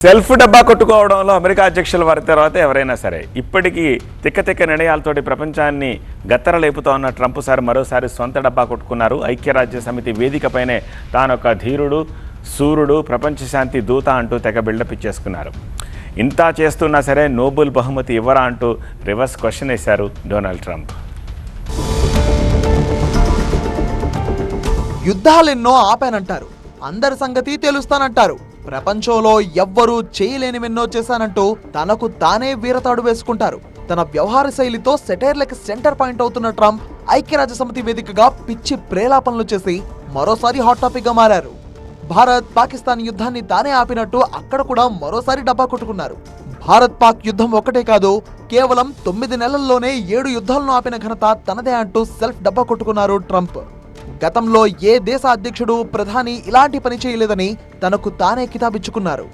Self డబ్బా కొట్టుకోవడంలో America అధ్యక్షుల వారి తర్వాత ఎవరైనా సరే ఇప్పటికీ తిక్క నిర్ణయాలతోటి ప్రపంచాన్ని గత్తర లేపుతా ఉన్న ట్రంప్ సార్ మరోసారి సొంత డబ్బా కొట్టుకున్నారు. ఐక్యరాజ్య సమితి వేదికపైనే తానొక ధీరుడు, సూర్యుడు, ప్రపంచ శాంతి దూత అంటూ తెగ బిల్డప్ ఇచ్చేసుకున్నారు. ఇంత చేస్తున్నా సరే నోబెల్ బహుమతి ఇవ్వరా అంటూ రివర్స్ క్వశ్చన్ వేశారు డొనాల్డ్ ట్రంప్. యుద్ధాలెన్నో ఆపానంటారు, అందరి సంగతి తెలుస్తానంటారు, ప్రపంచంలో ఎవ్వరూ చేయలేనివెన్నో చేశానంటూ తనకు తానే వీరతాడు వేసుకుంటారు. తన వ్యవహార శైలితో సెటైర్లకి సెంటర్ పాయింట్ అవుతున్న ట్రంప్ ఐక్యరాజ్య సమితి వేదికగా పిచ్చి ప్రేలాపనలు చేసి మరోసారి హాట్ టాపిక్ గా మారారు. భారత్ పాకిస్తాన్ యుద్ధాన్ని తానే ఆపినట్టు అక్కడ కూడా మరోసారి డబ్బా కొట్టుకున్నారు. భారత్ పాక్ యుద్ధం ఒక్కటే కాదు, కేవలం 9 నెలల్లోనే 7 యుద్ధాలను ఆపిన ఘనత తనదే అంటూ సెల్ఫ్ డబ్బా కొట్టుకున్నారు ట్రంప్. గతంలో ఏ దేశ అధ్యక్షుడు, ప్రధాని ఇలాంటి పని చేయలేదని తనకు తానే కితాబిచ్చుకున్నారు.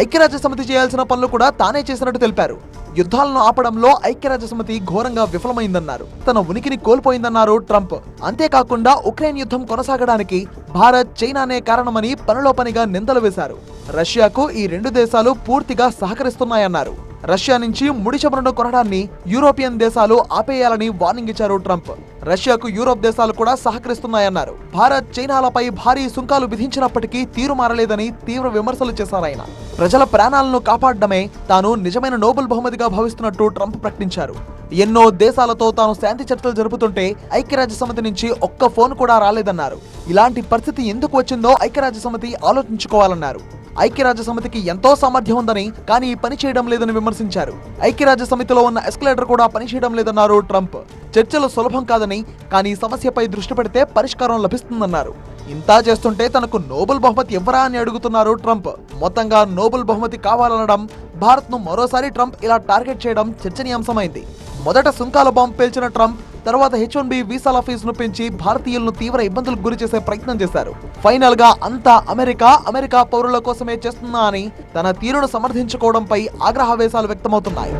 ఐక్యరాజ్య సమితి చేయాల్సిన పనులు కూడా తానే చేసినట్టు తెలిపారు. యుద్ధాలను ఆపడంలో ఐక్యరాజ్య సమితి ఘోరంగా విఫలమైందన్నారు. తన ఉనికిని కోల్పోయిందన్నారు ట్రంప్. అంతేకాకుండా ఉక్రెయిన్ యుద్ధం కొనసాగడానికి భారత్, చైనానే కారణమని పనిలో పనిగా నిందలు వేశారు. రష్యాకు ఈ 2 దేశాలు పూర్తిగా సహకరిస్తున్నాయన్నారు. రష్యా నుంచి ముడి చమురును కొనడాన్ని యూరోపియన్ దేశాలు ఆపేయాలని వార్నింగ్ ఇచ్చారు ట్రంప్. రష్యాకు యూరోప్ దేశాలు కూడా సహకరిస్తున్నాయన్నారు. భారత్, చైనాలపై భారీ సుంకాలు విధించినప్పటికీ తీరు మారలేదని తీవ్ర విమర్శలు చేశారాయన. ప్రజల ప్రాణాలను కాపాడడమే తాను నిజమైన నోబెల్ బహుమతిగా భావిస్తున్నట్టు ట్రంప్ ప్రకటించారు. ఎన్నో దేశాలతో తాను శాంతి చర్చలు జరుపుతుంటే ఐక్యరాజ్య సమితి నుంచి ఒక్క ఫోన్ కూడా రాలేదన్నారు. ఇలాంటి పరిస్థితి ఎందుకు వచ్చిందో ఐక్యరాజ్య సమితి ఆలోచించుకోవాలన్నారు. ఐక్యరాజ్య సమితికి ఎంతో సామర్థ్యం ఉందని, కానీ పని చేయడం లేదని విమర్శించారు. ఐక్యరాజ్య సమితిలో ఉన్న ఎస్కలేటర్ కూడా పనిచేయడం లేదన్నారు ట్రంప్. చర్చలు సులభం కాదని, కానీ సమస్యపై దృష్టి పెడితే పరిష్కారం లభిస్తుందన్నారు. ఇంతా చేస్తుంటే తనకు నోబెల్ బహుమతి ఇవ్వరా అని అడుగుతున్నారు ట్రంప్. మొత్తంగా నోబెల్ బహుమతి కావాలనడం, భారత్ ను మరోసారి ట్రంప్ ఇలా టార్గెట్ చేయడం చర్చనీయాంశమైంది. మొదట సుంకాల బాంబు పేల్చిన ట్రంప్ తర్వాత H-1B వీసాల ఫీజును పెంచి భారతీయులను తీవ్ర ఇబ్బందులకు గురి చేసే ప్రయత్నం చేశారు. ఫైనల్ గా అంతా అమెరికా పౌరుల కోసమే చేస్తున్నా అని తన తీరును సమర్థించుకోవడంపై ఆగ్రహావేశాలు వ్యక్తమవుతున్నాయి.